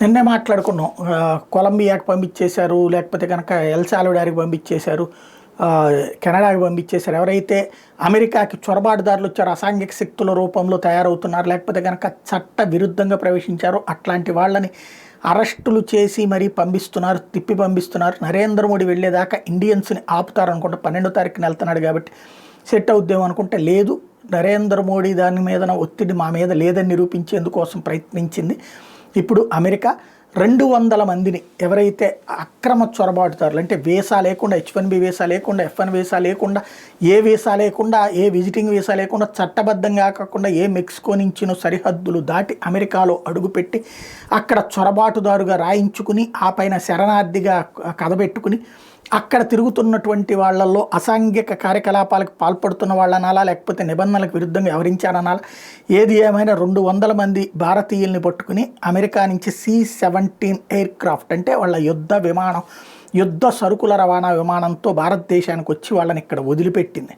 నిన్నే మాట్లాడుకున్నాం. కొలంబియాకి పంపించేశారు, లేకపోతే కనుక ఎల్ సాల్వడార్‌కి పంపించేశారు, కెనడాకి పంపించేశారు. ఎవరైతే అమెరికాకి చొరబాటుదారులు వచ్చారో, అసాంఘిక శక్తుల రూపంలో తయారవుతున్నారు, లేకపోతే కనుక చట్ట విరుద్ధంగా ప్రవేశించారో అట్లాంటి వాళ్ళని అరెస్టులు చేసి మరీ పంపిస్తున్నారు, తిప్పి పంపిస్తున్నారు. నరేంద్ర మోడీ వెళ్ళేదాకా ఇండియన్స్ని ఆపుతారనుకుంటే 12వ తారీఖున వెళ్తున్నాడు కాబట్టి సెట్ అవుద్దేమో అనుకుంటే లేదు. నరేంద్ర మోడీ దాని మీద ఒత్తిడి మా మీద లేదని నిరూపించేందుకోసం ప్రయత్నించింది. ఇప్పుడు అమెరికా 200 మందిని ఎవరైతే అక్రమ చొరబాటుదారులు, అంటే వీసా లేకుండా, H1B వీసా లేకుండా, F1 వీసా లేకుండా, ఏ వీసా లేకుండా, ఏ విజిటింగ్ వీసా లేకుండా, చట్టబద్ధంగా కాకుండా ఏ మెక్సికో నుంచినో సరిహద్దులు దాటి అమెరికాలో అడుగుపెట్టి అక్కడ చొరబాటుదారుగా రాయించుకుని ఆ పైన శరణార్థిగా కథబెట్టుకుని అక్కడ తిరుగుతున్నటువంటి వాళ్ళల్లో అసాంఘిక కార్యకలాపాలకు పాల్పడుతున్న వాళ్ళనాలా, లేకపోతే నిబంధనలకు విరుద్ధంగా వ్యవహరించారనాలా, ఏది ఏమైనా 200 మంది భారతీయుల్ని పట్టుకుని అమెరికా నుంచి C-17 ఎయిర్ క్రాఫ్ట్, అంటే వాళ్ళ యుద్ధ సరుకుల రవాణా విమానంతో భారతదేశానికి వచ్చి వాళ్ళని ఇక్కడ వదిలిపెట్టింది.